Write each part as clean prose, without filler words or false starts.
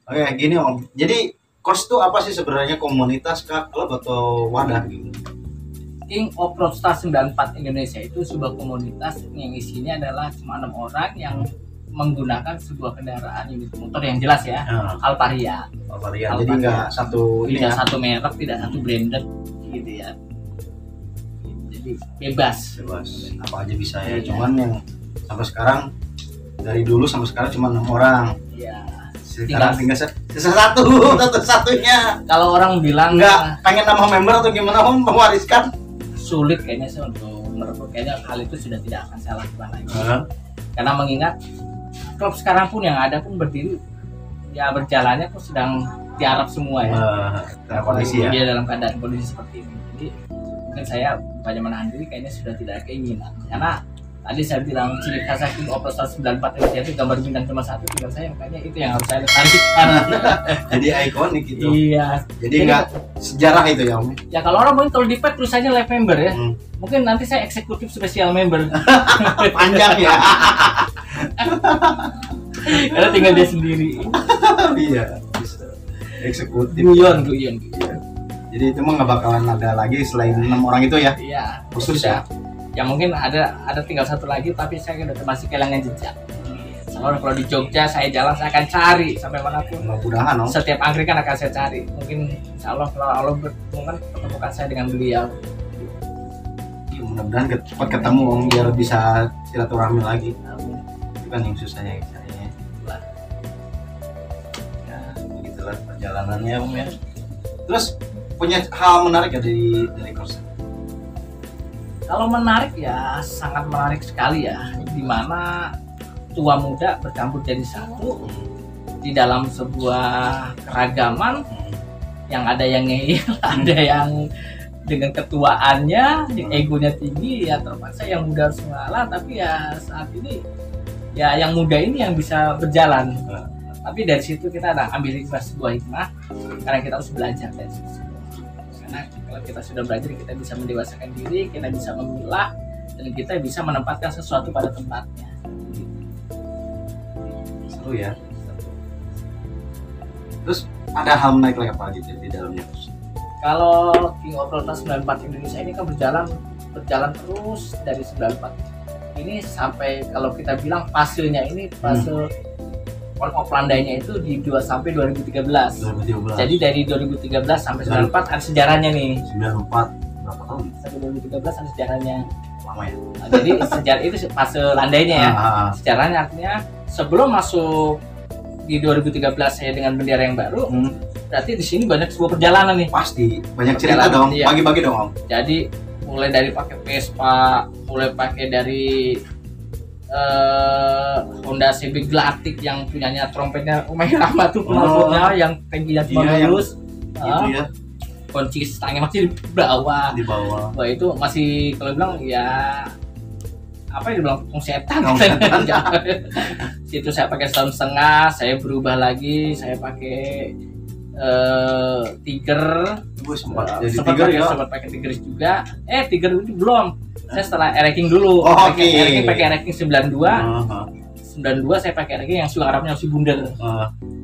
Oke, gini Om. Jadi course itu apa sih sebenarnya, komunitas kah, klub atau wadah gitu? King of Roadstar 94 Indonesia itu sebuah komunitas yang isinya adalah cuma 6 orang yang menggunakan sebuah kendaraan unit motor yang jelas ya, Alvaria. Varian. Jadi nggak satu ini Tidak ya, satu merek, tidak satu branded gitu ya. Jadi bebas. bebas. Apa aja bisa ya. Iya. Cuman yang sampai sekarang, dari dulu sampai sekarang cuma 6 orang. Ya. Sekarang tinggal sisa satu, satu-satunya. Kalau orang bilang Nggak pengen nambah member atau gimana Om, mewariskan? sulit kayaknya sih untuk merebut, kayaknya hal itu sudah tidak akan saya lakukan lagi. Karena mengingat klub sekarang pun yang ada pun berdiri ya, berjalannya pun sedang tiarap semua ya. Dalam kondisi ya. Dia dalam keadaan kondisi seperti ini. Jadi mungkin saya bukannya menahan diri, kayaknya sudah tidak ada keinginan. Karena tadi saya bilang ciri khas King of Roadstar 94 Indonesia itu gambar bintang cuma satu, tinggal saya, makanya itu yang harus saya lestarikan. Jadi ikonik gitu. Iya. Jadi nggak sejarah itu ya Om. Ya kalau orang mungkin kalau di pet tulisannya live member ya. Mungkin nanti saya eksekutif spesial member. Panjang ya. Karena tinggal dia sendiri. Iya, bisa. Eksekutif. Guyon. Jadi itu mah nggak bakalan ada lagi selain 6 orang itu ya. Iya. Khusus sudah. Ya mungkin ada tinggal satu lagi, tapi saya udah masih kehilangan jejak. Soalnya kalau di Jogja saya jalan, saya akan cari sampai manapun. Mudah-mudahan Om. Setiap angkringan akan saya cari. Mungkin insya Allah kalau Allah berkenan pertemukan saya dengan beliau. Ya, mudah-mudahan cepat ketemu Om biar bisa silaturahmi lagi. Itu kan yang susahnya saya. Ya, begitulah perjalanannya Om ya. Terus punya hal menarik ya dari course? Kalau menarik ya sangat menarik sekali ya, dimana tua muda bercampur jadi satu di dalam sebuah keragaman yang ada yang ngeyel, ada yang dengan ketuaannya, yang egonya tinggi ya, terpaksa yang muda harus mengalah. Tapi ya saat ini ya yang muda ini yang bisa berjalan. Tapi dari situ kita ada ambil sebuah hikmah, karena kita harus belajar dari situ. Karena kalau kita sudah belajar, kita bisa mendewasakan diri, kita bisa memilah, dan kita bisa menempatkan sesuatu pada tempatnya. Seru ya. Terus ada hal menarik lagi apa gitu di dalamnya? Kalau King of Roadstar 94 Indonesia ini kan berjalan terus dari 94 ini sampai, kalau kita bilang hasilnya ini fase offline-nya itu di 2013. Jadi dari 2013 sampai 94 ada sejarahnya nih. 94 berapa tahun? Sampai 2013 ada sejarahnya. Lama ya. Nah, jadi sejarah itu fase landainya ya. Sejarahnya artinya sebelum masuk di 2013 saya dengan bendera yang baru, berarti di sini banyak sebuah perjalanan nih. Pasti banyak cerita dong. Iya. Bagi-bagi dong Om. Jadi mulai dari pakai Vespa, mulai pakai dari Honda Civic Glatik yang punyanya trompetnya Umi Rahmat tuh, knalpotnya yang tangkinya cuma lurus, gitu ya. kunci stangnya masih di bawah. Wah itu masih, kalau bilang ya apa ya, dibilang setan. Situ saya pakai setahun setengah, saya berubah lagi, saya pakai Tiger. Sempat jadi Tiger ya. Sempat pakai Tiger juga. Tiger itu belum. Saya setelah Ereking dulu. Oke. Pakai Ereking 92. 92 saya pakai Ereking yang suara Arabnya masih bundar.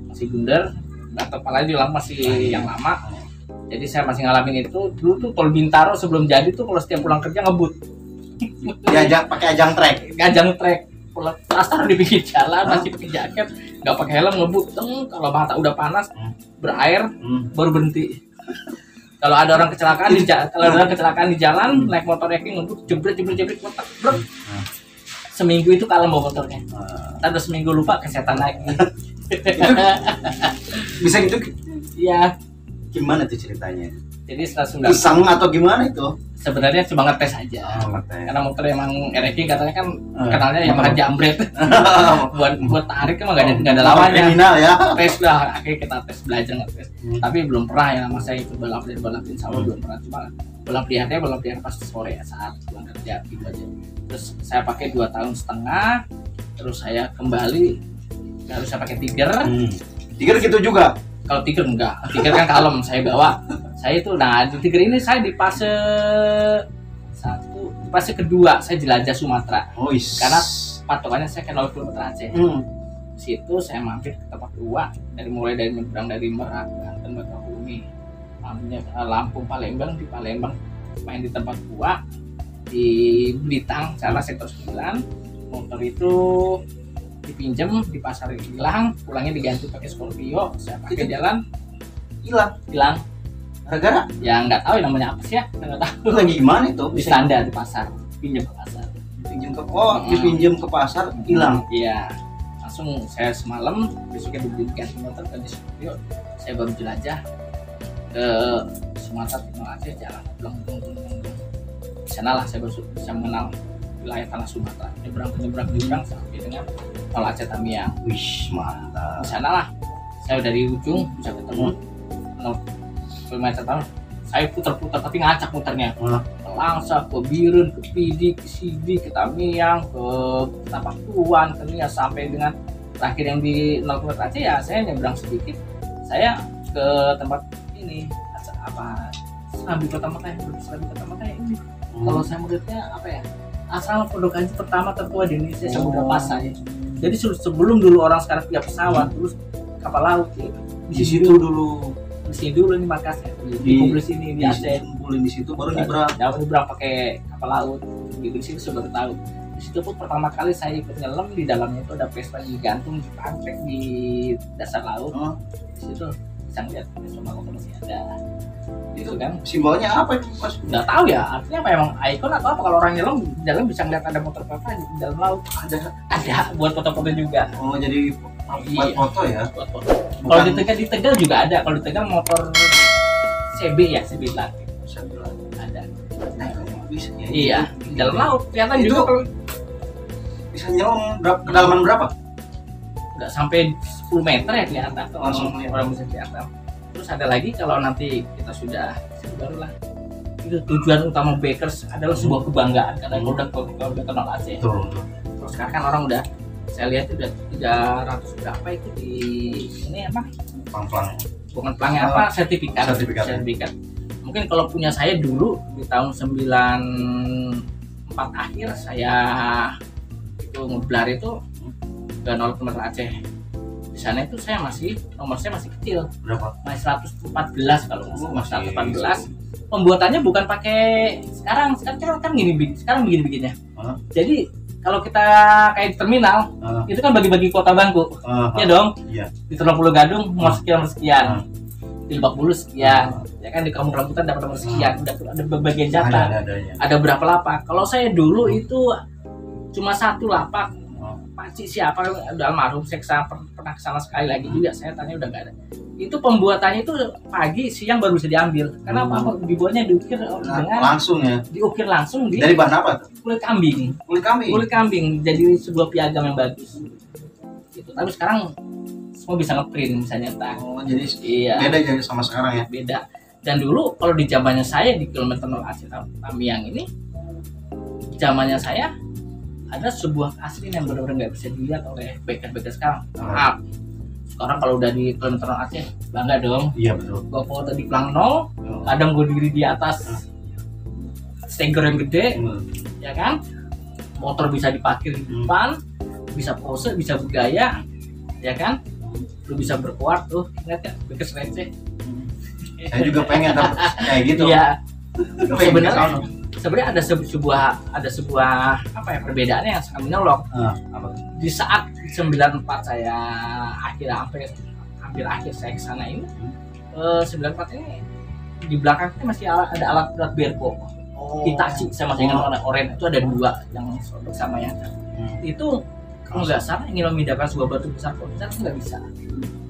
Masih bundar. Nah, kepalanya juga masih yang lama. Jadi saya masih ngalamin itu. Dulu tuh tol Bintaro sebelum jadi tuh kalau setiap pulang kerja ngebut. Diajak pakai ajang trek. Pulang taruh di pinggir jalan, masih pakai jaket, nggak pakai helm, ngebut. Kalau mata udah panas, berair, baru berhenti. Kalau ada orang kecelakaan di jalan, naik motor Ereking ngebut, jebret, kotak, brek. Seminggu itu kalem bawa motornya. Udah seminggu lupa, kesetan lagi. Bisa gitu? Iya. Gimana tuh ceritanya? Jadi setelah 9 Iseng atau gimana itu? sebenarnya cuma ngetes aja. Karena motor emang Ereking katanya kan kenalnya Yamaha jambret. buat tarik emang nggak ada lawannya. Kriminal ya. Tes lah, akhirnya kita tes, belajar ngetes. Tapi belum pernah ya nama saya itu balapin sama belum pernah, cuma balap liarnya pas sore ya, saat pulang kerja gitu aja. Terus saya pakai 2 tahun setengah, terus saya kembali harus saya pakai Tiger. Tiger gitu juga. Kalau Tiger enggak, Tiger kan kalem saya bawa. Saya itu, nah di Tiger ini saya di fase kedua saya jelajah Sumatera. Karena patokannya saya ke 0 km Aceh. situ saya mampir ke tempat dua, mulai dari menyeberang dari Merak, Banten, Bakahuni, Lampung, Palembang. Di Palembang main di tempat dua, di Blitar salah sektor 9. Motor itu dipinjam di pasar hilang, pulangnya diganti pakai Scorpio. Saya pakai jalan hilang gara-gara ya nggak tahu namanya apa sih ya, nggak tahu lagi gimana itu di standar di pasar, pinjam ke pasar. Dipinjam ke pasar hilang. Iya, langsung saya semalam, besoknya diganti motor ke Scorpio. Saya baru jelajah ke Sumatera, Timur Aceh, jalan belum di sana lah saya baru bisa mengenal wilayah tanah Sumatera, nyebrang sampai dengan Tol Aceh Tamiang. Wih, mantap. Di sana lah saya dari ujung bisa ketemu 0 km tahun. Saya putar-putar tapi ngacak muternya. Ke Langsa, ke Birun, ke Pidi, ke Sidi, ke Tamiang, ke Tapak Tuan, ke Nias, sampai dengan terakhir yang di 0 km Aceh ya saya nyebrang sedikit. Saya ke tempat ini apa? Serambi Kota Mekah ini. Kalau saya melihatnya apa ya? Asrama Pondok Haji pertama tertua di Indonesia, Samudra Pasai. Jadi sebelum dulu orang sekarang punya pesawat, terus kapal laut ya. Di situ dulu ini markasnya di sini di Aceh. Kumpulin di situ baru nyebrang. Nyebrang pakai kapal laut. Di sini sudah tahu. Di situ pun pertama kali saya ikut nyelam, di dalamnya itu ada Vespa digantung di pantek di dasar laut. Di situ bisa lihat Vespa masih ada. Gitu kan. Simbolnya apa itu Mas? Nggak tahu ya, artinya apa emang ikon atau apa? Kalau orang nyelam di dalam bisa ngeliat ada motor Vespa di dalam laut. Ada buat foto-foto juga. Oh, jadi buat foto ya? Buat foto. Kalau di Tegal juga ada. Kalau di Tegal motor CB ya, CB Latih. Ada. Bisa ya? Iya, di dalam laut. Kelihatan Itu juga kalau bisa nyelam kedalaman berapa? nggak sampai 10 meter ya kelihatan. Langsung orang bisa kelihatan. Terus ada lagi kalau nanti kita sudah barulah itu tujuan utama Bakers adalah sebuah kebanggaan karena kalau udah kenal Aceh. Terus sekarang kan orang udah, saya lihat udah 300 berapa itu di ini apa? Plang. Bukan pelangnya apa? Sertifikat. Mungkin kalau punya saya dulu di tahun 94 akhir saya itu ngebelar itu ke 0 km Aceh. Di sana itu nomor saya masih kecil. Berapa? Masih 114 kalau masih 114. Pembuatannya bukan pakai sekarang kan begini-begininya. Jadi kalau kita kayak di terminal, itu kan bagi-bagi kuota bangku. Ya dong. Iya. Di Teluk Pulau Gadung nomor sekian. Di Lebak Bulus sekian. Ya kan di Kampung Rambutan dapat nomor sekian. Ada bagian jatah. Ada berapa lapak. Kalau saya dulu itu cuma 1 lapak. Pakcik siapa udah almarhum, saya pernah kesana sekali lagi juga, saya tanya udah nggak ada. Itu pembuatannya itu pagi siang baru bisa diambil karena apa, dibuatnya diukir dengan langsung ya, diukir langsung dari bahan apa tuh? kulit kambing jadi sebuah piagam yang bagus gitu. Tapi sekarang semua bisa ngeprint, bisa nyetak. Jadi iya, beda jadi sama sekarang ya, beda. Dan dulu kalau di zamannya saya di kilometer 0 Aceh Tamiang ini, zamannya saya ada sebuah keaslian yang benar-benar nggak bisa dilihat oleh baker sekarang. Maaf, sekarang kalau udah di kilometer 0 Aceh bangga dong. Iya betul. Gue foto di pelang 0, kadang gue diri di atas steger yang gede, ya kan. Motor bisa diparkir di depan, bisa pose, bisa bergaya, ya kan. Lu bisa berkuat tuh, ingat ya, baker receh. Saya juga pengen kayak gitu. Iya. Sebenarnya ada sebuah apa ya, perbedaannya yang sangat menyolok. Di saat 94 saya hampir akhir saya kesana ini, 94 ini di belakangnya masih ada alat berat Berko. Hitachi, saya masih ingat warna oranye itu ada 2 yang bersama ya. Itu kalau nggak salah ingin memindahkan sebuah batu besar nggak bisa.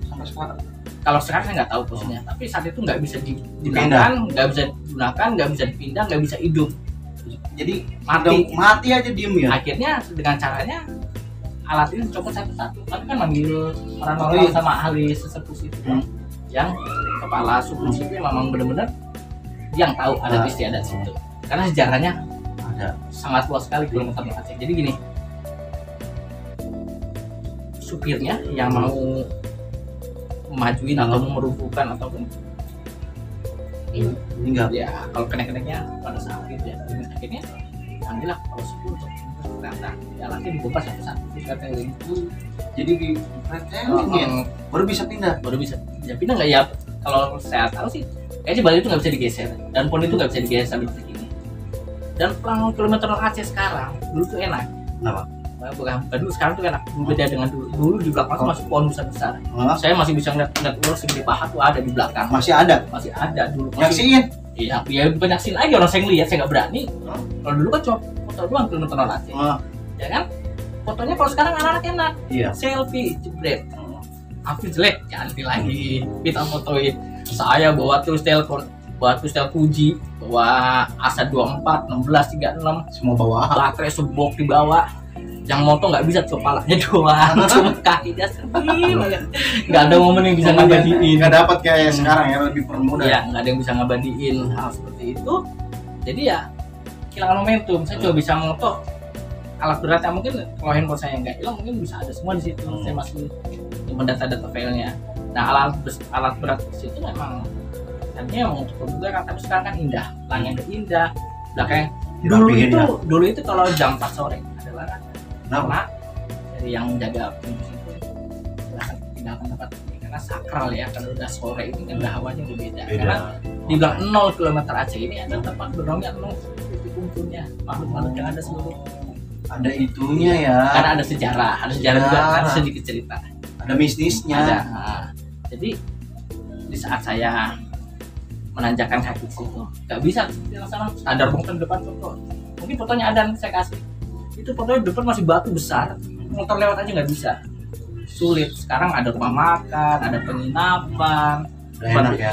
Sampai sekarang. Kalau sekarang saya nggak tahu posisinya, tapi saat itu nggak bisa dipindahkan, nggak bisa digunakan, nggak bisa dipindah, nggak bisa hidup. Jadi mati aja diem ya. Akhirnya dengan caranya alat ini dicopot satu-satu. Tapi kan manggil orang sama ahli sesepuh itu yang kepala suku situ yang memang benar-benar yang tahu adat istiadat situ. Karena sejarahnya ada sangat luas sekali kilometer Aceh. Jadi gini, supirnya yang mau memajuin atau merubuhkan ataupun enggak ya, kalau kenek-keneknya pada saat itu ya, akhirnya ambillah kalau suku untuk ternyata ya alatnya dibongkar satu-satu retailing itu. Jadi di retailing ya baru bisa pindah. Baru bisa pindah nggak ya? Kalau saya tahu sih kayaknya balik itu nggak bisa digeser dan pon itu nggak bisa digeser sambil begini. Dan pelang kilometer Aceh sekarang dulu tuh enak. Kenapa? Bukan dulu, sekarang tuh enak. Beda dengan dulu. Dulu di belakang tuh masih pohon besar-besar. Saya masih bisa ngeliat ular segede paha tuh ada di belakang. Masih ada dulu. Nyaksiin? Iya, ya bukan nyaksiin aja, orang saya ngeliat, saya nggak berani. Kalau dulu kan cuma foto doang kilometer Aceh. Ya kan? Fotonya kalau sekarang anak-anak enak. Iya. Selfie, jebret. Tapi jelek, ganti lagi. Kita fotoin. Saya bawa terus telepon, Fuji, bawa Asa 24, 16, 36, semua bawa baterai sebok di bawah. Yang moto nggak bisa, cuma palanya doang, cuma kakinya sedih banget. Nggak ada momen yang bisa ngabadiin. Nggak dapat kayak sekarang ya, lebih permudah. Ya, nggak ada yang bisa ngabadiin hal seperti itu. Jadi ya kehilangan momentum. Saya coba bisa moto alat beratnya, mungkin kalau handphone saya nggak hilang mungkin bisa ada semua di situ. Saya masih nyimpen data-data filenya. Nah, alat berat di situ memang tadinya mau untuk pembugaran, tapi sekarang kan indah, langitnya indah. Udah kayak dulu itu kalau jam 4 sore ada larangan. Karena dari yang jaga pintu itu silahkan tinggalkan tempat ini karena sakral ya, kalau udah sore ini kan udah hawanya udah beda. Karena dibilang 0 km Aceh ini ada tempat berongnya 0 titik kumpulnya makhluk-makhluk yang ada seluruh. Ada itunya ya. Karena ada sejarah juga, ada sedikit cerita. Ada mistisnya. Ada. Jadi di saat saya menanjakan kaki situ, nggak bisa langsung standar bongkar depan foto. Mungkin fotonya ada saya kasih. Itu fotonya di depan masih batu besar, motor lewat aja nggak bisa, sulit. Sekarang ada rumah makan, ada penginapan,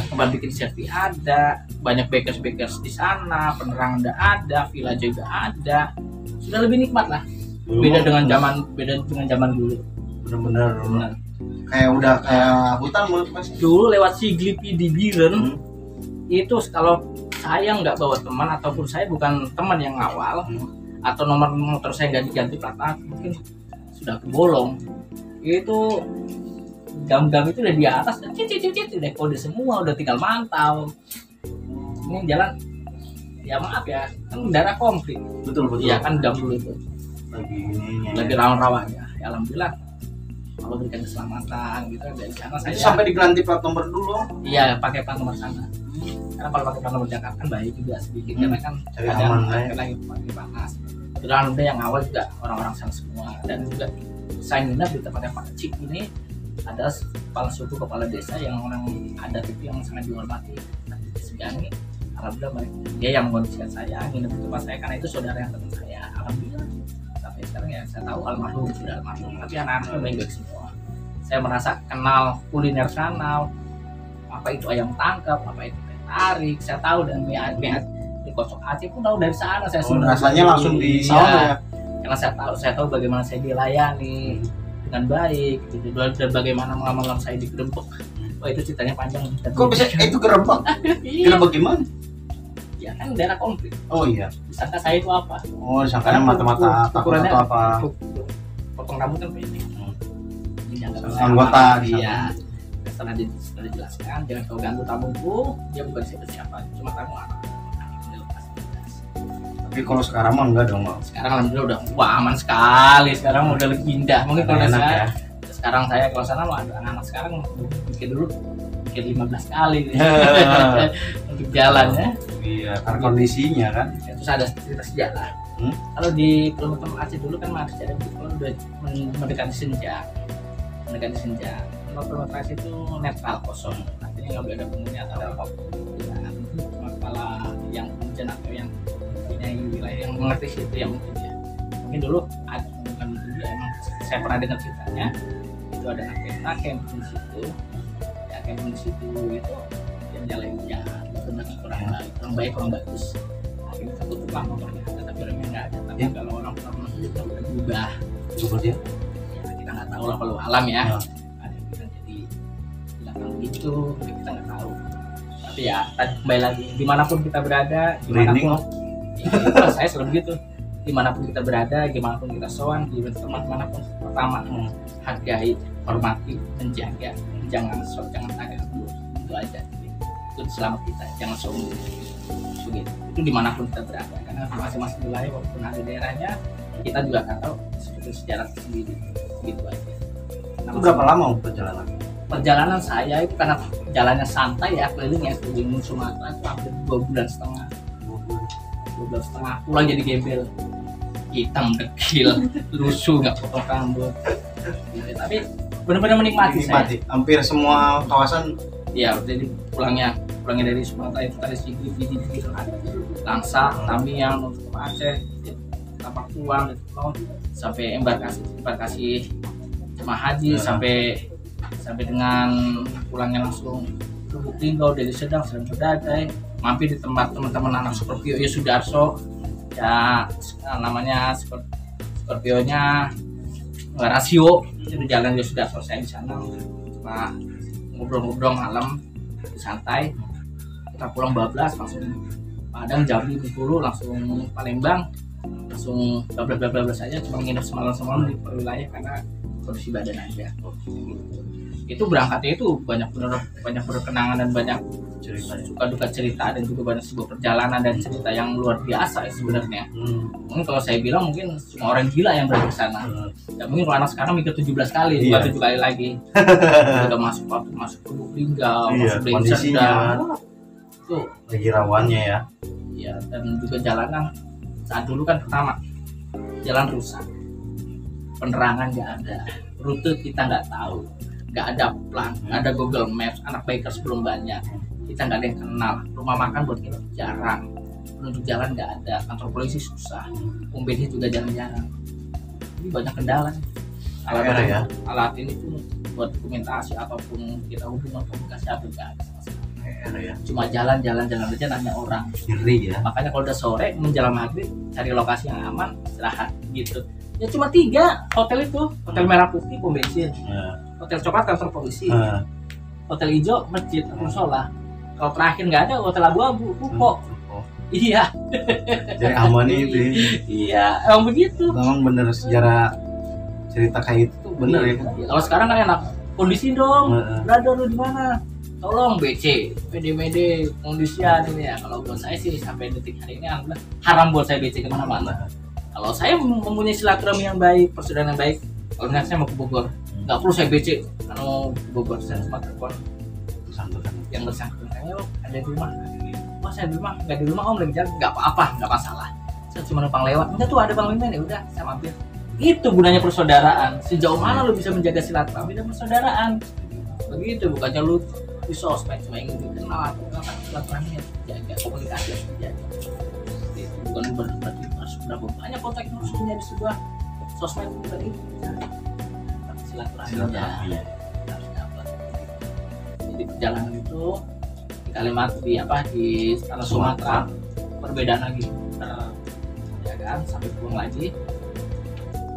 tempat bikin selfie ada, banyak bakers di sana, penerangan ada, villa juga ada, sudah lebih nikmat lah. Beda dengan zaman dulu. Benar. Kayak udah kayak hutan menurut Mas. Dulu lewat Siglipi di Biren, itu kalau saya nggak bawa teman ataupun saya bukan teman yang ngawal, atau nomor motor saya nggak diganti plat, mungkin sudah kebolong. Itu gam-gam itu udah di atas, cicit udah kode semua, udah tinggal mantau. Ini jalan, ya maaf ya, kan daerah konflik. Betul. Iya kan jam dulu itu lagi rawan-rawannya. Ya alhamdulillah kalau berikan keselamatan gitu dari sana saya. Sampai diganti plat nomor dulu. Iya, pakai plat nomor sana. Karena kalau pakai plat nomor Jakarta kan bahaya juga sedikit, karena kan ada lagi panas. Kebetulan udah yang awal juga orang-orang sana semua, dan juga saya nginep di tempatnya Pak Cik ini ada kepala suku, kepala desa yang orang adat itu yang sangat dihormati. Segani, alhamdulillah dia yang mengondisikan saya nginep di tempat saya karena itu saudara yang teman saya. Alhamdulillah sampai sekarang ya saya tahu almarhum sudah almarhum, tapi anak-anaknya baik-baik semua. Saya merasa kenal kuliner sana, apa itu ayam tangkap, apa itu tarik, saya tahu, dan mie di kocok Aceh pun tahu dari sana. Saya rasanya langsung di sana ya. Karena saya tahu bagaimana saya dilayani dengan baik gitu, dan bagaimana malam-malam saya digerebek. Wah, itu ceritanya panjang. Kok bisa itu gerebek? Gerebek gimana? Ya kan daerah konflik. Oh iya. Disangka saya itu apa? Oh, disangkanya mata-mata takut atau apa? Potong rambut kan pendek. Anggota dia. Setelah dijelaskan, jangan kau ganggu tamuku, dia bukan siapa-siapa, cuma tamu anak. Tapi kalau sekarang mah enggak dong, Bang. Sekarang alhamdulillah udah aman sekali. Sekarang udah lebih indah. Mungkin kalau saya sekarang saya kalau sana mah anak-anak sekarang bikin 15 kali untuk jalan ya. Iya, karena kondisinya kan. Terus ada cerita sejarah. Kalau di kilometer Aceh dulu kan masih ada kalau udah mendekati senja. Kalau kilometer Aceh itu netral, kosong. Artinya nggak boleh ada penghuni atau apa. Cuma kepala yang hujan atau yang wilayah yang mengerti situ yang mungkin ya. Mungkin dulu ada bukan dulu emang saya pernah dengar ceritanya itu ada nakem di situ. Ya nakem di situ itu yang jalan jahat, itu kurang baik, kurang bagus. Akhirnya satu tukang motornya ada, tapi orangnya nggak ada. Tapi kalau orang itu udah berubah. Dia? Ya kita nggak tahu lah kalau alam ya. Ada yang bisa jadi bilang gitu, kita nggak tahu. Tapi ya kembali lagi, dimanapun kita berada, dimanapun saya selalu begitu, dimanapun kita berada, dimanapun kita sowan, di tempat manapun, pertama hargai, hormati, menjaga, jangan tagak dulu, itu aja. Itu selama kita, jangan sombong begitu. Itu dimanapun kita berada, karena masing-masing wilayah walaupun ada daerahnya, kita juga akan tahu sejarah sendiri gitu aja. Itu berapa lama perjalanan? Perjalanan saya itu karena jalannya santai ya, keliling Sumatera itu hampir 2,5 bulan. 2,5 bulan pulang jadi gembel, hitam dekil, lusuh, nggak potong rambut gitu. Tapi benar-benar menikmati saya. Hampir semua kawasan. Ya, jadi pulangnya dari Sumatera itu tadi Sigli, Langsa, Tamiang, untuk Aceh, Tapak Tuang, sampai embarkasi jemaah haji, sampai dengan pulangnya langsung ke Lubuk Linggau, Deli Serdang, Berdadai, mampir di tempat teman-teman anak Scorpio ya Sudarso, ya namanya Scorpionya Rasio, itu jalan ya Sudarso, saya di sana. Nah, ngobrol-ngobrol malam santai, kita pulang bablas langsung Padang, Jambi, Bengkulu, langsung Palembang, langsung bablas saja, cuma nginep semalam di wilayah karena kondisi badan aja. Itu berangkatnya itu banyak berkenangan dan banyak suka duka cerita, dan juga banyak sebuah perjalanan dan cerita yang luar biasa ya sebenarnya. Mungkin kalau saya bilang mungkin semua orang gila yang berada di sana. Ya mungkin kalau anak sekarang mikir 17 kali, juga 7 kali lagi. Udah masuk ke Lubuk Linggau, masuk Deli Serdang. Itu lagi rawannya ya. Iya, dan juga jalanan saat dulu kan pertama jalan rusak, penerangan nggak ada, rute kita nggak tahu, nggak ada plan, nggak ada Google Maps, anak bikers belum banyak, kita nggak ada yang kenal, rumah makan buat kita jarang, penunjuk jalan nggak ada, kantor polisi susah, bensin juga jarang-jarang, jadi banyak kendala. Alat ini tuh buat dokumentasi ataupun kita hubungan komunikasi apa nggak ada sama sekali. Cuma jalan-jalan aja nanya orang. Ngeri ya. Makanya kalau udah sore menjelang maghrib cari lokasi yang aman, istirahat gitu. Ya cuma 3 hotel itu, hotel merah putih pom bensin, hotel coklat kantor polisi, hotel hijau masjid musola. Kalau terakhir nggak ada, hotel abu-abu ruko. Iya. Jadi aman itu. Iya, emang begitu. Memang bener sejarah cerita kayak itu tuh bener ya. Kalau sekarang kan enak, kondisi dong, brother lu di mana? Tolong BC, PD, kondisian ini ya. Kalau buat saya sih sampai detik hari ini haram buat saya BC kemana-mana. Kalau saya mempunyai silaturahmi yang baik, persaudaraan yang baik, kalau saya mau ke Bogor, nggak perlu saya BC. Kalau ke Bogor saya cuma telepon yang bersangkutan, ayo ada di rumah. Wah saya di rumah, nggak di rumah om lagi jalan, nggak apa-apa, nggak masalah. Saya cuma numpang lewat, enggak tuh ada Bang Mimin, ya udah saya mampir. Itu gunanya persaudaraan. Sejauh mana lu bisa menjaga silaturahmi dan persaudaraan? Begitu, bukannya lu di sosmed cuma ingin dikenal atau silaturahmi harus dijaga, komunikasi harus dijaga. Itu bukan berarti harus berapa banyak kontak yang harus punya di sebuah sosmed, bukan itu. Tapi silaturahmi harus dapat. Jadi perjalanan itu di Kalimantan di tanah Sumatera perbedaan lagi, perjagaan sampai pulang lagi.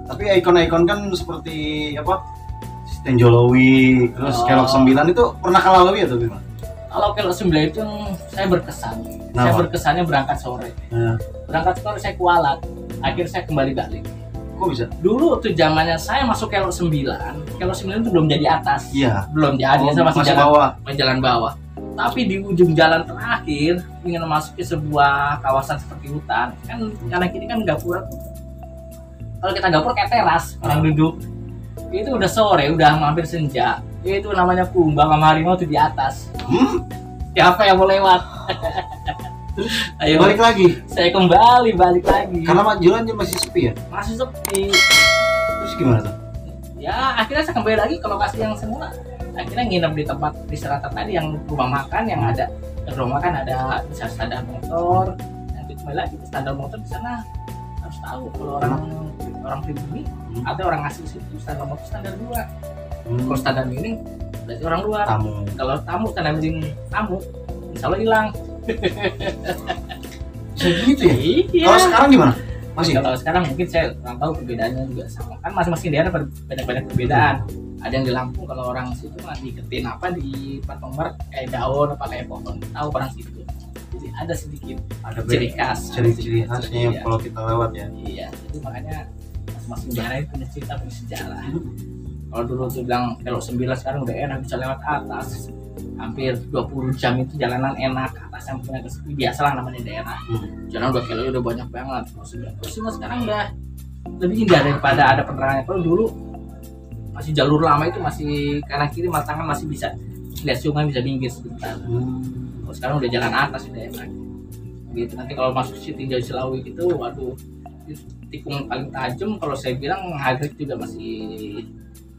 Tapi ikon-ikon kan seperti apa? Tenjolowi, terus Kelok 9 itu pernah ke Lalawi atau gimana? Kalau Kelok 9 itu saya berkesan. Saya berkesannya berangkat sore. Berangkat sore saya kualat. Akhirnya saya kembali balik. Kok bisa? Dulu tuh zamannya saya masuk Kelok 9. Kelok 9 itu belum jadi atas. Iya. Belum jadi, saya masih jalan bawah. Tapi di ujung jalan terakhir ingin masuk ke sebuah kawasan seperti hutan. Kan kanan kiri kan gapura. Kalau kita gapura kayak teras, orang duduk. Itu udah sore, udah hampir senja. Itu namanya kumbang sama harimau tuh di atas. Siapa yang mau lewat? Ayo balik lagi. Saya balik lagi. Karena jalan masih sepi ya? Masih sepi. Terus gimana tuh? Ya akhirnya saya kembali lagi ke lokasi yang semula. Akhirnya nginep di tempat di selatan tadi yang rumah makan yang ada. Di rumah makan ada bisa standar motor. Nanti kembali lagi ke standar motor di sana. Harus tahu kalau orang pribumi ada orang asli situ standar motor standar 2. Kalau standar miring berarti orang luar. Kalau tamu standar miring tamu, insya Allah hilang. Bisa gitu ya? Iya. Kalau sekarang gimana? Masih? Kalau sekarang mungkin saya kurang tahu perbedaannya juga sama. Kan masing-masing daerah banyak perbedaan. Ada yang di Lampung kalau orang situ mah diketin apa di plat nomor kayak daun apa kayak pohon. Tahu orang situ. Jadi ada sedikit ciri khas. Ciri khasnya yang kalau kita lewat ya. Iya. Jadi makanya masing-masing daerah itu punya cerita, punya sejarah. Kalau dulu tuh bilang Kelok 9 sekarang udah enak bisa lewat atas. Hampir 20 jam itu jalanan enak, atasnya punya kesepi, biasalah namanya daerah. Jalan udah Kelok udah banyak banget. Terus sekarang udah lebih indah daripada ada penerangan. Kalau dulu masih jalur lama itu masih kanan kiri tangan masih bisa lihat sungai, bisa minggir sebentar. Kalau sekarang udah jalan atas udah enak gitu. Nanti kalau masuk Tinjau Cilawi gitu, waduh, tikung paling tajam. Kalau saya bilang Nagrek juga masih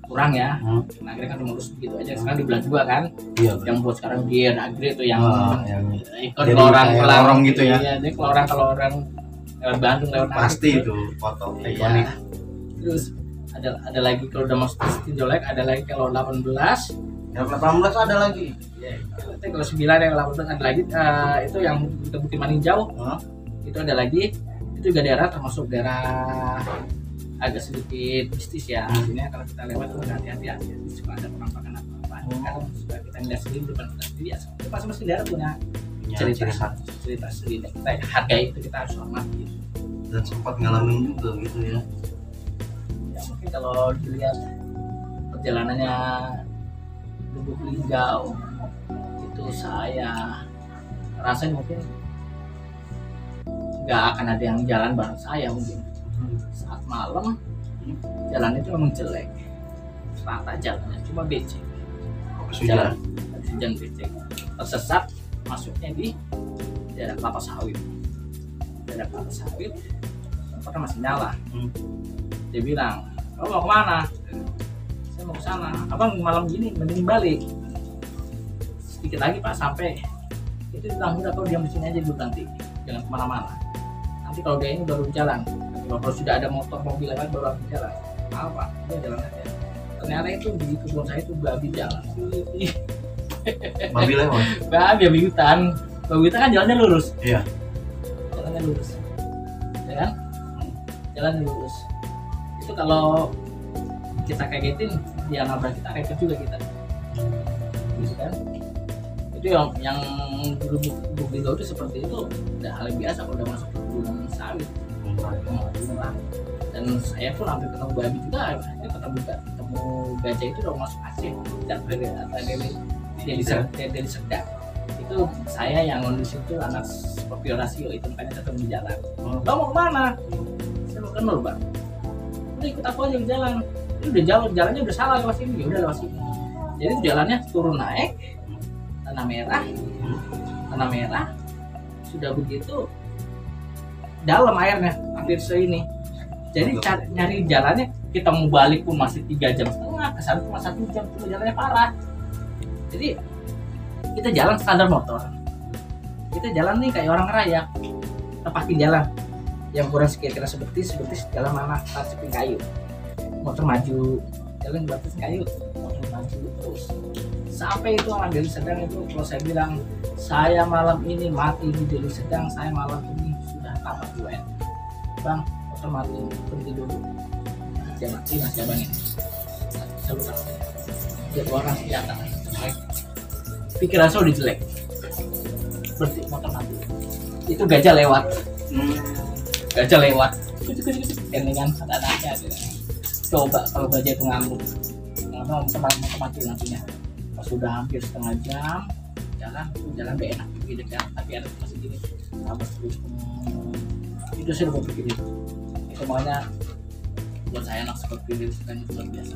kurang ya. Nagrek kan cuma lurus begitu aja. Sekarang dibelah dua kan. Iya, yang buat sekarang dia Nagrek itu yang ikut jadi lorong gitu ya. Iya, dia kalau orang lewat Bandung lewat Pasti Nagrek, itu foto iya. ikonik. Terus ada lagi kalau udah masuk Tinjau Lek, ada lagi kalau 18. Yang 18 ada lagi. Ya, itu kalau 9 yang 18 ada lagi, itu yang Bukit Maninjau. Itu ada lagi. Itu juga daerah termasuk daerah agak sedikit mistis ya. Artinya kalau kita lewat tuh hati-hati ya. Suka ada penampakan apa-apa. Kan suka kita lihat sendiri depan kita sendiri ya. Masing-masing daerah punya cerita sendiri. Kita hargai itu, kita harus hormati. Dan sempat ngalamin juga gitu ya. Ya mungkin kalau dilihat perjalanannya Lubuk Linggau itu saya rasain mungkin nggak akan ada yang jalan bareng saya mungkin. Saat malam jalan itu memang jelek, rata jalannya, cuma becek. Jalan hujan becek, tersesat masuknya di daerah kelapa sawit. Daerah kelapa sawit tempatnya masih nyala. Dia bilang, "Kamu mau kemana?" "Saya mau ke sana." "Abang malam gini mending balik." Sedikit lagi Pak sampai. Itu bilang, "Udah kau diam di sini aja dulu nanti, jangan kemana-mana. Nanti kalau dia ini baru jalan. Kalau sudah ada motor mobil lewat baru aku jalan." "Apa? Dia jalan aja." Ternyata itu di kebun saya itu babi jalan. Babi lewat. Babi hutan. Babi hutan kan jalannya lurus. Iya. Jalannya lurus. Ya kan? Jalan lurus. Itu kalau kita kagetin dia nabrak kita, repot juga kita. Gitu kan? Itu yang dulu Bukit itu seperti itu udah hal yang biasa kalau udah masuk ke kebun sawit. Dan saya pun hampir ketemu babi juga, akhirnya ketemu gajah itu udah masuk Aceh, tidak dari Serdang. Itu saya yang nulis itu anak Scorpio Rasio, itu makanya ketemu di jalan. "Bang mau kemana?" "Saya mau kenal Bang." "Udah ikut aku aja di jalan." "Ini udah jalannya udah salah lewat sini." "Ya udah lewat sini." Jadi jalannya turun naik tanah merah, sudah begitu dalam airnya hampir seini. Jadi nyari jalannya, kita mau balik pun masih 3,5 jam, kesana cuma 1 jam, itu jalannya parah. Jadi kita jalan standar motor, kita jalan nih kayak orang raya, tepatin jalan yang kurang kira-kira sebetis jalan mana tancapin kayu, motor maju, jalan batas kayu, motor maju terus sampai itu orang Deli Serdang. Itu kalau saya bilang saya malam ini mati di Deli Serdang, saya malam ini sudah tamat UN. "Bang, motor mati, berhenti dulu." Dia mati, masih abang ini saya lupa dia orang senjata pikiran saya udah jelek, berhenti, motor mati. Itu gajah lewat. Ini kan ada coba kalau gajah itu ngamuk motor mati nantinya. Pas sudah hampir setengah jam jalan enak begini kan, tapi ada masih gini terus itu saya udah begini. Itu makanya buat saya anak seperti ini kan itu luar biasa.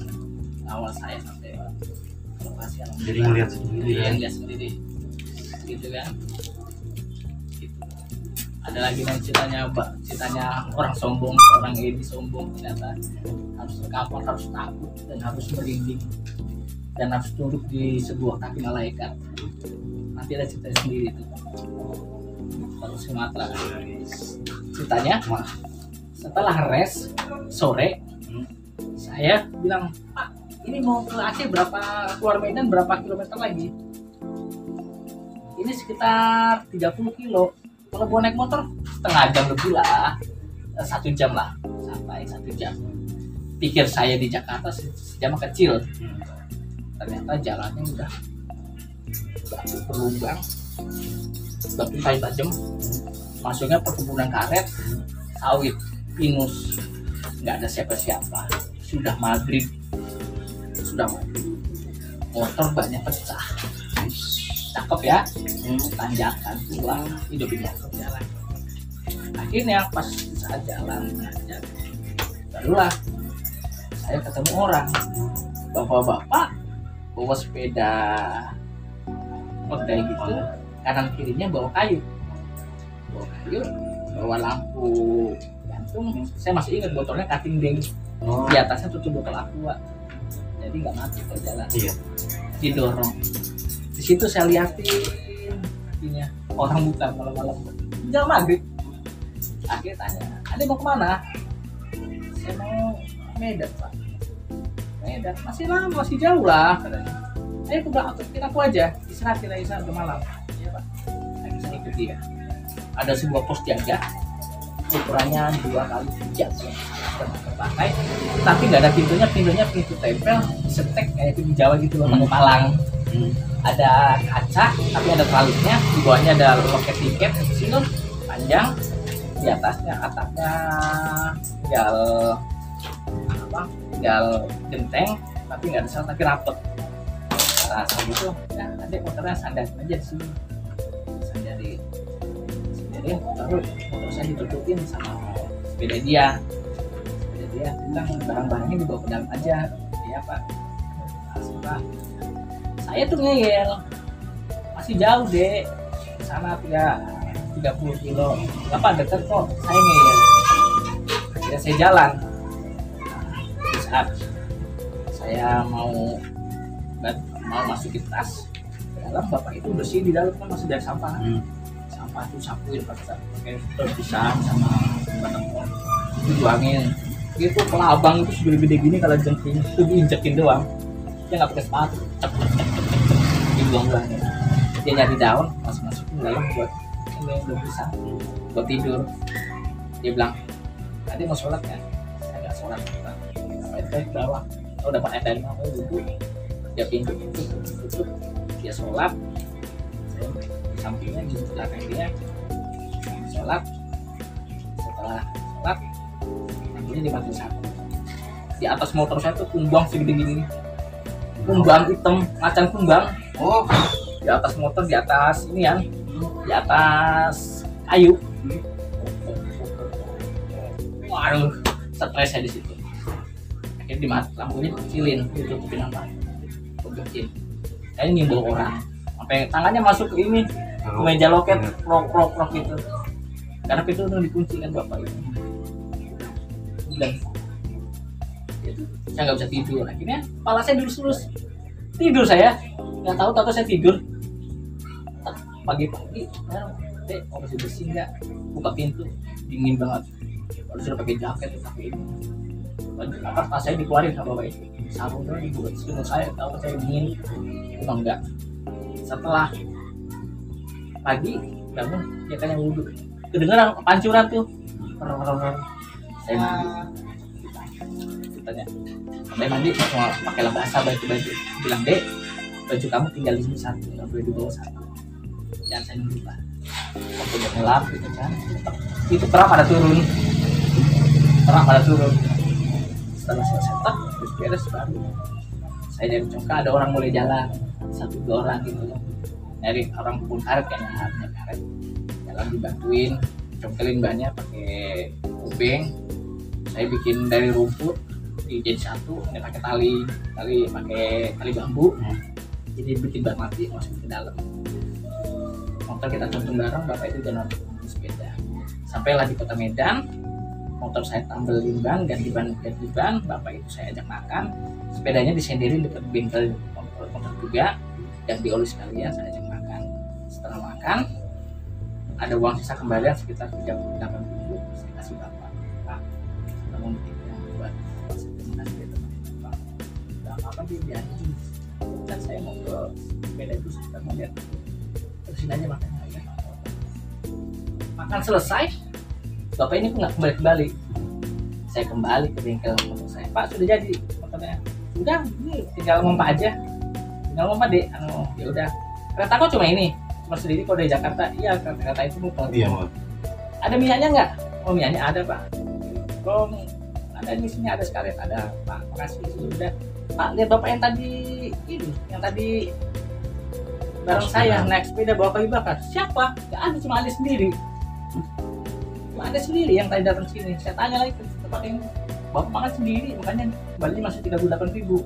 Awal saya sampai lokasi jadi ngeliat sendiri ya. Lihat sendiri gitu kan. Gitu. Ada lagi yang ceritanya orang sombong, orang ini sombong, ternyata harus terkapar, harus takut, dan harus merinding, dan harus tunduk di sebuah kaki malaikat. Nanti ada cerita sendiri itu. Kalau Sumatera ceritanya, setelah res sore, saya bilang, "Pak, ini mau ke Aceh keluar Medan berapa kilometer lagi?" "Ini sekitar 30 kilo. Kalau mau naik motor setengah jam lebih lah, 1 jam lah, sampai 1 jam." Pikir saya di Jakarta sejam kecil, ternyata jalannya udah batu berlubang, batu tajam, masuknya perkebunan karet, sawit, pinus, nggak ada siapa-siapa. Sudah maghrib, motor banyak pecah. Cakep ya, tanjakan pulang, hidupin motor jalan. Akhirnya pas saat jalan barulah saya ketemu orang, bapak-bapak bawa sepeda model gitu, kanan kirinya bawa kayu, bawa lampu gantung. Saya masih ingat botolnya cutting deng, di atasnya tutup botol aqua, jadi nggak mati kalau jalan. Iya. Didorong. Di situ saya liatin kakinya, orang buka malam-malam jam maghrib. Akhirnya tanya, "Ade mau kemana?" "Saya mau Medan, Pak." "Medan? Masih lama, masih jauh lah," katanya. "Ayo ke belakang, aku aja, istirahat, kita istirahat ke malam." "Iya, Pak." Akhirnya saya ikut dia. Ada sebuah pos jaga, ukurannya 2x3 ya, terpakai, tapi nggak ada pintunya pintu tempel, setek kayak pintu Jawa gitu loh, pakai palang. Ada kaca, tapi ada tralisnya, di bawahnya ada loket tiket kecil panjang, di atasnya atapnya tinggal genteng, tapi nggak ada sel, tapi rapet. Nah, saat itu ya nanti motornya sandarin aja di sini, sandarin baru motor saya ditutupin sama sepeda dia bilang barang-barangnya dibawa ke dalam aja. "Iya, Pak." Nah, saya tuh ngeyel, "Masih jauh, Dek, ke sana 30 kilo. Bapak dekat kok." Saya ngeyel. Akhirnya saya jalan. Di saat saya mau masukin tas ke dalam, bapak itu bersih di dalam, kan masih ada sampah. Sampah itu sapuin pakai pisang sama batang pohon, itu buangin. Itu kelabang itu segede-gede gini, kalau jengking itu diinjekin doang, dia nggak pakai sepatu, dibuang-buangin. Dia nyari daun, masukin dalam buat belum bisa buat tidur. Dia bilang, "Tadi mau sholat ya?" "Saya nggak sholat, Pak." "Apa itu ke bawah?" "Oh, dapat ayat dari mana?" "Duduk." Dia pintu tutup, dia sholat. Saya di sampingnya, di belakang dia sholat. Setelah sholat, lampunya dimatiin satu. Di atas motor saya tuh kumbang segede gini, kumbang hitam, macan kumbang. Oh, Di atas motor, di atas ini ya, di atas kayu. Waduh, stres saya di situ. Akhirnya dimati, lampunya kecilin, ditutupin apa? Tutupin. Kayaknya ngimbau orang, sampai tangannya masuk ke ini, ke meja loket, prok gitu. Karena pintu udah dikunci kan bapak itu. Dan saya nggak bisa tidur. Akhirnya kepala saya lurus tidur, saya nggak tahu saya tidur. Pagi-pagi, "Dek, mau bersih nggak?" Buka pintu, dingin banget. Kalau sudah pakai jaket, pakai ini. Apa tas saya dikeluarin sama bapak itu, sarungnya dibuat selimut saya, tahu saya dingin. Enggak. Setelah pagi bangun, dia kan yang wudhu, kedengeran pancuran tuh. Saya mandi. Ditanya, "Saya mandi mau pakai basah baju." Bilang, "Dek, baju kamu tinggal di sini satu, nggak boleh dibawa satu." Dan saya nunggu, Pak. Waktu udah gelap gitu kan, itu terang pada turun. Setelah selesai terus beres, baru saya dari congka ada orang mulai jalan, 1-2 orang gitu loh, dari orang pun karet kayaknya, karet jalan, dibantuin congkelin bannya pakai ubeng. Saya bikin dari rumput dijadi satu, ini pakai tali pakai tali bambu, jadi bikin ban mati, masukin ke dalam motor. Kita tonton bareng, bapak itu udah nonton sepeda. Sampailah di kota Medan, motor saya tambelin ban, ganti ban, bapak itu saya ajak makan, sepedanya disenderin dekat bengkel motor juga, dan dioli sekalian, saya ajak makan. Setelah makan, ada uang sisa kembalian sekitar 38.000, saya kasih bapak. "Pak, kamu bikin buat terima kasih teman-teman, Pak. Udah apa dia biarin, dan saya mau ke sepeda itu, kita mau lihat terusin aja makannya ya." Makan selesai, bapak ini pun nggak kembali. Saya kembali ke bengkel motor saya, "Pak, sudah jadi motornya." "Udah, ini tinggal ngompa aja, Dek." "Ya udah, kereta kok cuma ini, cuma sendiri kok dari Jakarta." "Iya, kereta itu muter." Iya, Pak. "Ada minyaknya nggak?" "Oh, minyaknya ada, Pak." "Oh, ada misinya, ada sekalian." "Ada, Pak, makasih." "Sudah, Pak, lihat bapak yang tadi bareng saya naik sepeda bawa kayu bakar." "Siapa?" "Nggak ada, cuma ada sendiri yang tadi datang sini." Saya tanya lagi ke tempat yang bapak makan sendiri, makanya kembali masih 38.000.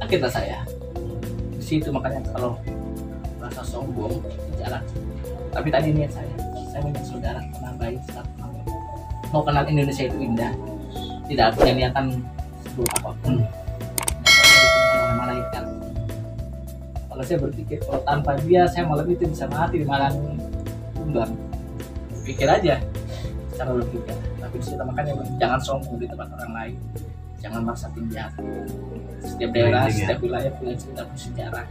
Akhirnya saya di situ, makanya kalau rasa sombong jalan. Tapi tadi niat saya ingin saudara kenal baik, mau kenal Indonesia itu indah, tidak punya niatan sebelum apapun. Oleh malaikat. Kalau saya berpikir kalau tanpa dia saya malam itu bisa mati di malam Kumbang, pikir aja secara logika. Tapi di situ makanya jangan sombong di tempat orang lain, jangan merasa tinggi hati. Setiap daerah, setiap wilayah punya cerita bersejarah,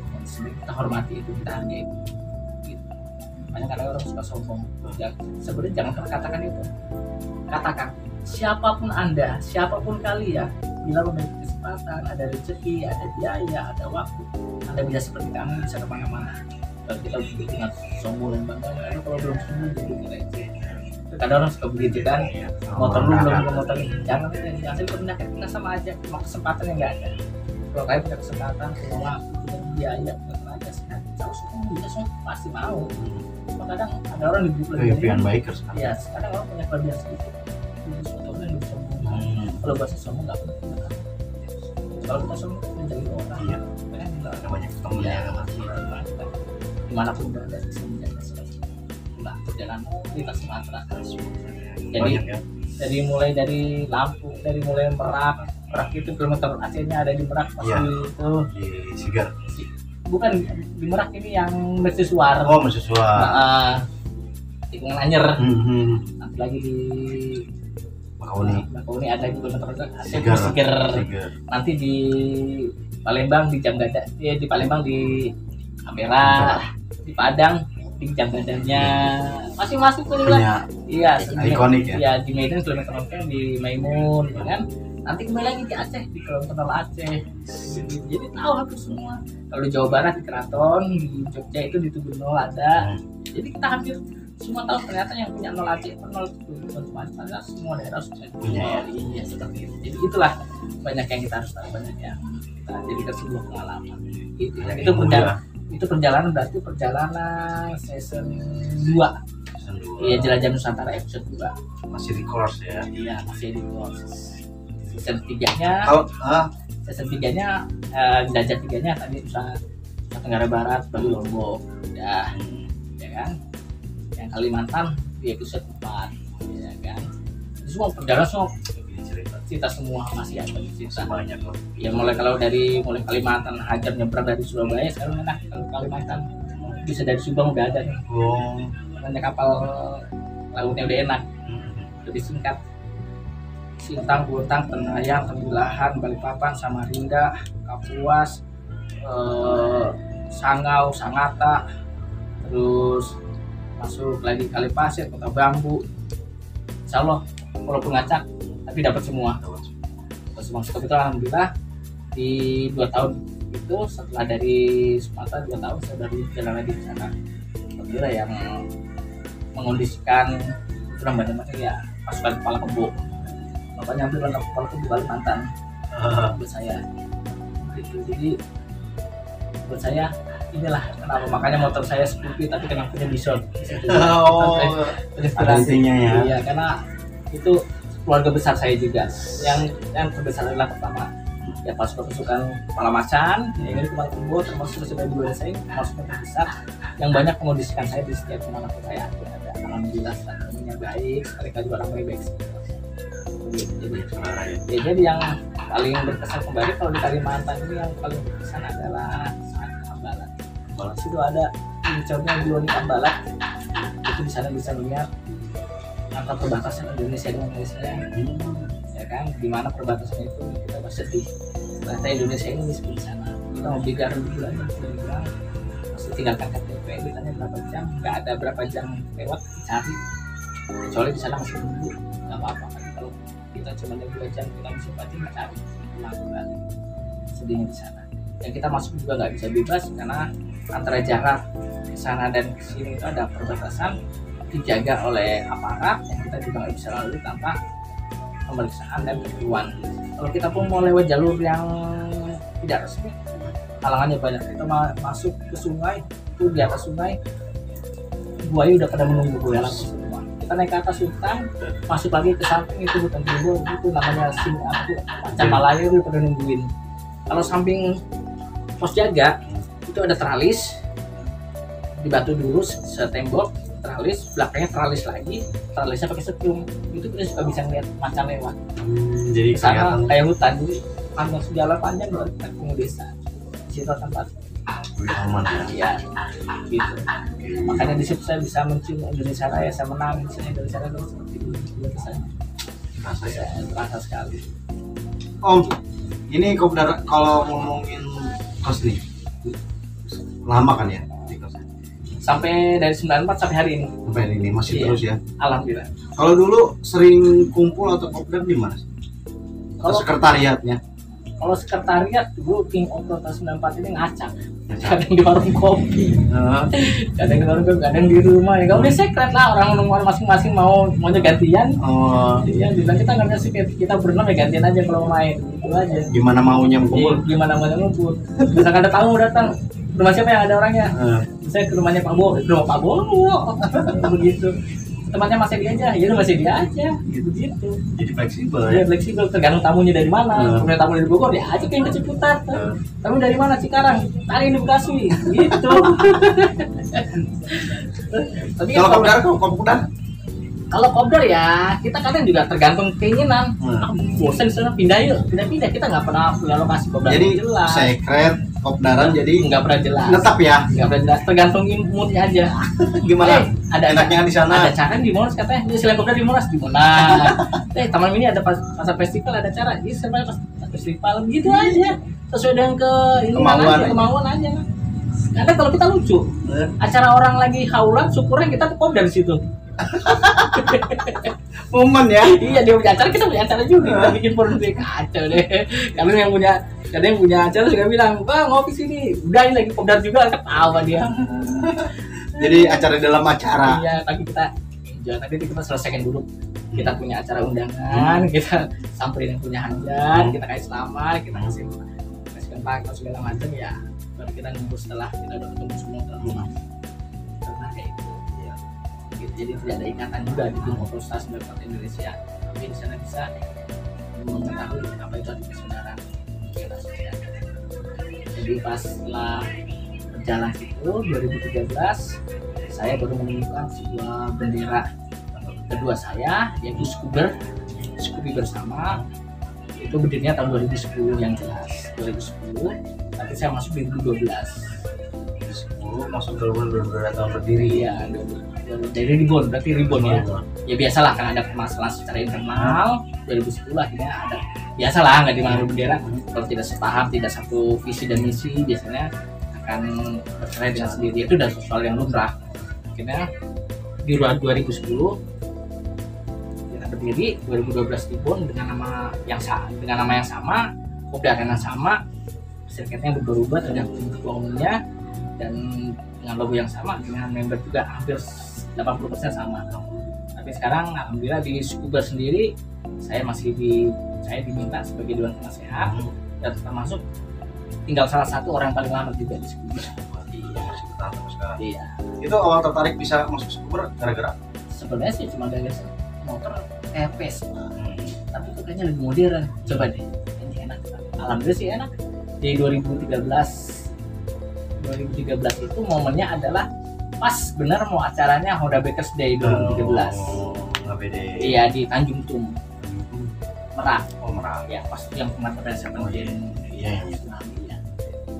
dan kita hormati itu, kita hargai itu. Gitu. Makanya kadang orang suka sombong. Ya, sebenarnya jangan pernah katakan itu. Katakan siapapun Anda, siapapun kalian, bila memiliki kesempatan, ada rezeki, ada biaya, ada waktu, Anda bisa seperti kami, bisa kemana-mana. Kalau kita dengan sombong dan bangga, karena kalau belum sombong jadi receh. Kadang orang suka begitu kan, motor lu belum ke motor ini, jangan penyakit kita sama aja, cuma kesempatan yang nggak ada. Kalau kalian punya kesempatan, punya waktu, punya biaya, punya tenaga, sehat, kalau semua bisa semua pasti mau. Cuma kadang ada orang lebih kelebihan bikers kan. Ya, sekarang orang punya kelebihan sedikit, punya sesuatu orang yang lebih sombong. Kalau bahasa sombong nggak pernah. Kalau kita sombong kita menjadi orang. Iya. Ada banyak temennya kan. Dimanapun berada bisa menjaga sesuatu. Nah, perjalanan kita Sumatera. Jadi Banyak, ya? dari mulai dari Lampung, dari mulai Merak itu kilometer AC-nya ada di Merak pasti itu Di Sigar. bukan di Merak ini yang Mercusuar. Oh, Mercusuar. Tikung Anyer. Nanti lagi di Bakauni ada di kilometer AC Sigar. Sigar. Nanti di Palembang di Jamgada, di Palembang di Ampera, di Padang di Jamgadanya, masing-masing punya iya ikonik ya. Iya, di Medan kilometer di Maimun, ya kan. Nanti kembali lagi di Aceh di kilometer Aceh. Jadi tahu hampir semua. Kalau di Jawa Barat di Keraton, di Jogja itu di Tugu Nol ada. Jadi kita hampir semua tahu ternyata yang punya nol Aceh, nol itu padahal semua daerah sudah punya. Iya seperti itu. Jadi itulah banyak yang kita harus tahu, banyak yang kita jadikan sebuah pengalaman. Gitu. Itu perjalanan berarti perjalanan season 2. Iya, Jelajah Nusantara episode 2. Masih di course ya. Iya, masih di course. Season 3-nya. Season 3-nya Jelajah 3-nya tadi Nusa Tenggara Barat, Bali, Lombok. Ya kan? Yang Kalimantan di episode 4, ya kan? Semua perjalanan semua cerita semua masih ada cerita banyak loh. Ya mulai Kalimantan, Hajar nyebrang dari Surabaya, sekarang enak kalau Kalimantan bisa dari Subang udah ada nih. Banyak kapal lautnya udah enak, lebih singkat. Sintang, Butang, Penayang, Tembilahan, Balikpapan, Samarinda, Kapuas, Sangau, Sangatta, terus masuk lagi Kalipasir, Kota Bambu. Insya Allah walaupun ngacak tapi dapat semua. Kebetulan alhamdulillah di 2 tahun itu setelah dari Sumatera 2 tahun saya baru jalan lagi di sana. Alhamdulillah yang mengondisikan kurang banyak ya pasukan kepala kebo. Bapaknya ambil lengkap kepala kebo Kalimantan buat saya. Gitu. Jadi buat saya inilah kenapa makanya motor saya Scoopy tapi kenapa punya Bison. Ada intinya ya. Iya, karena itu keluarga besar saya juga yang terbesar adalah pertama ya pasukan kepala macan ini kepala kebo termasuk sudah dua saya pasukan terbesar yang banyak mengondisikan saya di setiap kemanapun saya ada. Alhamdulillah semuanya baik, sekali-kali orang baik. Jadi yang paling berkesan kembali kalau di Kalimantan ini yang paling berkesan adalah saat Ambalat. Kalau situ ada contohnya di Loni Ambalat itu di sana bisa melihat antara perbatasan Indonesia dengan Malaysia, ya kan, di mana perbatasan itu kita bersedih. Ternyata Indonesia ini seperti sana. Kita mau bicara bulan bilang masih tinggalkan KTP, ditanya berapa jam, nggak ada berapa jam lewat dicari. Kecuali di sana masih nunggu, nggak apa-apa. Tapi kalau kita cuma 2 jam kita bisa mencari pulang kembali. Sedihnya di sana. Yang kita masuk juga nggak bisa bebas karena antara jarak ke sana dan ke sini itu ada perbatasan dijaga oleh aparat yang kita juga nggak bisa lalui tanpa pemeriksaan dan ketentuan. Kalau kita pun mau lewat jalur yang tidak resmi, halangannya banyak. Kita masuk ke sungai, itu di atas sungai buaya udah pada menunggu buaya langsung semua. Kita kita naik ke atas hutan, masuk lagi ke samping itu hutan timbul, itu namanya macan Malaya itu pada nungguin. Kalau samping pos jaga itu ada teralis, dibatu dulu setembok, teralis, belakangnya teralis lagi, teralisnya pakai setrum, itu kita suka bisa ngeliat macan lewat. Jadi Sana kelihatan kayak hutan, jadi panjang jalan panjang baru kita ketemu desa. Di situ tempat lebih aman ya. ya gitu. Makanya di situ saya bisa mencium Indonesia Raya, saya menangis Indonesia Raya itu seperti itu. Rasa ya. Saya terasa sekali. Om, ini Kopdar kalau ngomongin kos nih lama kan ya di kos? Sampai dari 94 sampai hari ini. Sampai hari ini masih Iya. terus ya. Alhamdulillah. Kalau dulu sering kumpul atau Kopdar di mana? Atau Kalau sekretariatnya? kalau sekretariat dulu King of Kota 94 ini ngacak. Kadang di warung kopi, kadang di warung kopi, kadang di rumah ya. Kalau di sekret lah, orang masing-masing maunya gantian. Oh, Iya, bilang kita nggak bisa kita berenam ya gantian aja kalau main, itu aja. gimana maunya Iya, kumpul? gimana mau ngumpul. Misalkan ada tamu datang, rumah siapa yang ada orangnya? Saya ke rumahnya Pak Bo, ke rumah Pak Bo, begitu. Temannya Mas Edi aja, ya udah Mas Edi aja, gitu. Jadi fleksibel Dia ya. fleksibel, tergantung tamunya dari mana. Kalau tamu dari Bogor, dia aja yang ke Ciputat. Tamu dari mana? Cikarang, tadi di Bekasi, gitu. Tapi Kalau Kopdar kalau Kopdar ya kita kadang juga tergantung keinginan. Bosan di sana pindah yuk, pindah kita nggak pernah punya lokasi Kopdar jadi jelas. sekret Kopdaran jadi Nggak pernah jelas. tetap ya. Nggak pernah jelas, tergantung moodnya aja. Gimana? Ada Enaknya di sana. Ada acara di Monas katanya. Dia selain Kopdar di Monas di Monas. Taman Mini ada pasar festival, ada acara. Jadi sebenarnya pas festival gitu aja. Sesuai dengan kemauan aja. Karena kalau kita lucu, acara orang lagi haulan, syukurnya kita Kopdar di situ. Momen ya. Iya, dia punya acara, kita punya acara juga. Kita bikin forum dia kacau deh. Kadang yang punya acara juga bilang, "Bang, ngopi sini." Udah ini lagi Kopdar juga, ketawa dia. Jadi acara dalam acara. Iya, tapi kita enjoy. Nanti kita selesaikan dulu. Kita punya acara undangan, kita samperin yang punya hajat, kita kasih selamat, kita kasih kontak segala macam ya. Baru kita ngumpul setelah kita udah ketemu semua dalam rumah. Karena kayak itu. Ya. Gitu. Jadi tidak ada ikatan juga di tim Oprostas Bapak Indonesia. Tapi di sana bisa mengetahui apa itu arti persaudaraan. Jadi pas setelah berjalan itu 2013 saya baru menemukan sebuah bendera kedua saya, yaitu Skubi bersama. Itu berdirinya tahun 2010 yang jelas 2010, tapi saya masuk di 2012. 10 masuk ke beberapa tahun berdiri. Iya, dari Ribon, berarti Ribon ya. Ya biasalah kan ada permasalahan secara internal. 2010 akhirnya ada, biasalah nggak di mana bendera. Kalau tidak sepaham, tidak satu visi dan misi, biasanya akan bercerai dengan sendiri. Itu udah soal yang lumrah. Akhirnya di 2010 kita berdiri, 2012 Ribon dengan nama yang sama, Kopdar yang sama, sirketnya berubah tergantung ketua umumnya, dan dengan logo yang sama, dengan member juga hampir 80% sama. Tapi sekarang alhamdulillah di Skuber sendiri saya diminta sebagai dewan penasehat, dan termasuk tinggal salah satu orang paling lama juga di Skuber. Iya. Itu awal tertarik bisa masuk Skuber gara-gara? Sebenarnya sih cuma dari motor kayak Vespa, tapi itu kayaknya lebih modern. Coba deh, ini enak. Alhamdulillah sih enak. Di 2013 itu momennya adalah pas benar mau acaranya Honda Bakers Day 2013. Iya, di Tanjung Tum, Merak. Merak. Ya, pas yang kemarin presiden. Iya.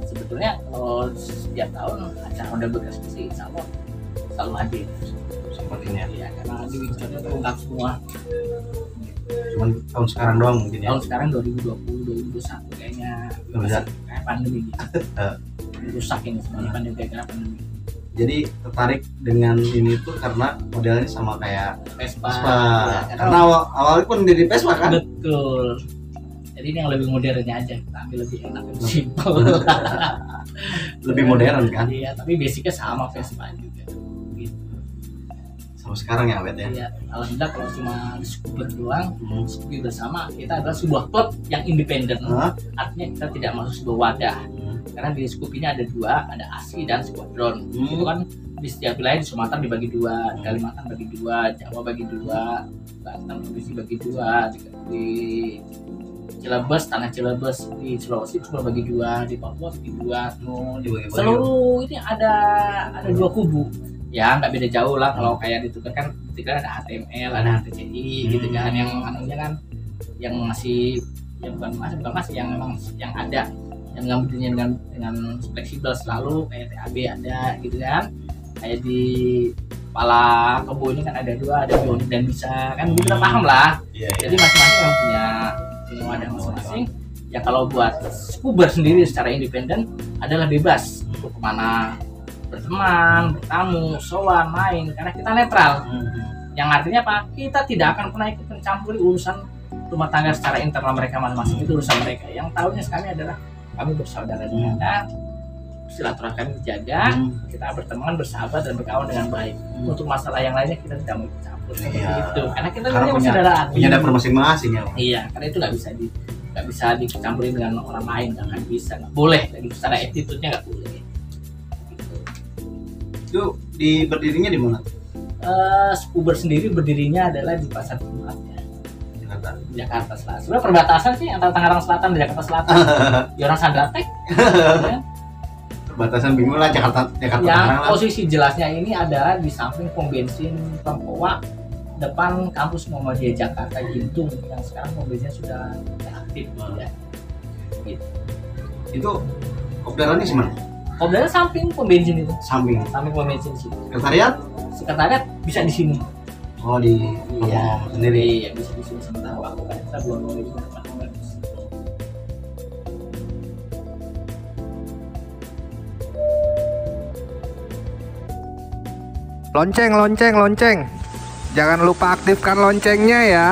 Sebetulnya kalau setiap tahun acara Honda Bakers sih insya Allah selalu hadir. Sepertinya. Iya, karena di Winconnya terungkap semua. Cuman tahun sekarang doang mungkin ya. Tahun sekarang 2020, 2021 kayaknya Bisa. kayak pandemi gitu. Rusak ini semuanya pandemi kayak pandemi. Jadi tertarik dengan ini tuh karena modelnya sama kayak Vespa. Ya, karena awalnya pun dari Vespa kan. Betul. Jadi ini yang lebih modernnya aja, kita ambil lebih enak, lebih simpel. Lebih modern kan. Iya, tapi basicnya sama Vespa juga. Gitu. Oh, sekarang ya, Bet ya. Ya, alhamdulillah kalau cuma di Skuber doang, Hmm. Skuber bersama kita adalah sebuah klub yang independen. Hah? Artinya kita tidak masuk sebuah wadah. Hmm. Karena di Skup ini ada dua, ada ASI dan Squadron. Hmm. Itu kan di setiap wilayah, di Sumatera dibagi dua, di Kalimantan bagi dua, Jawa bagi dua, Banten provinsi bagi dua, di Cilebes, tanah Cilebes, di Sulawesi cuma bagi dua, di Papua bagi dua. Oh, dibagi-bagi. Seluruh ini ada dua kubu. Ya nggak beda jauh lah kalau kayak di Twitter kan ada HTML, ada HTCI gitu kan, yang anunya kan yang masih yang bukan masih yang memang yang ada yang ngambilnya dengan fleksibel selalu, kayak TAB ada gitu kan, kayak di kepala kebo ini kan ada dua, ada Bionic dan bisa kan, kita paham lah. Iya, iya. Jadi masing-masing yang punya wadah masing-masing. Ya kalau buat Skuber sendiri secara independen adalah bebas untuk kemana berteman, bertamu, sowan, main, karena kita netral. Yang artinya apa? Kita tidak akan pernah ikut mencampuri urusan rumah tangga secara internal mereka masing-masing, itu urusan mereka. Yang tahunya kami adalah kami bersaudara dengan Anda, silaturahmi kami dijaga, kita berteman, bersahabat dan berkawan dengan baik. Untuk masalah yang lainnya kita tidak mau ikut campur seperti itu, karena kita Karena punya punya persaudaraan. dapur masing-masing ya. Iya, karena itu nggak bisa dicampurin dengan orang lain, nggak bisa, nggak boleh, gitu. Secara attitude-nya nggak boleh. Itu di berdirinya di mana? Skuber sendiri berdirinya adalah di Pasar Jumat ya, Jakarta. Jakarta Selatan. Sebenarnya perbatasan sih antara Tangerang Selatan dan Jakarta Selatan. Di orang Sandratek. Ya. Perbatasan bingung lah Jakarta Yang Tangerang lah. posisi jelasnya ini adalah di samping pom bensin Tempoa, depan kampus Muhammadiyah Jakarta Gintung, yang sekarang pom bensinnya sudah tidak aktif ya. Gitu. Itu kopdarannya sih mana? Kemudian samping pom bensin itu, Samping. samping pom bensin sih. Sekretariat? Sekretariat bisa di sini. Oh, di Iya, sendiri. Iya, bisa di sini sementara waktu kan kita belum mau itu tempat yang bagus. Lonceng, lonceng, lonceng. Jangan lupa aktifkan loncengnya ya.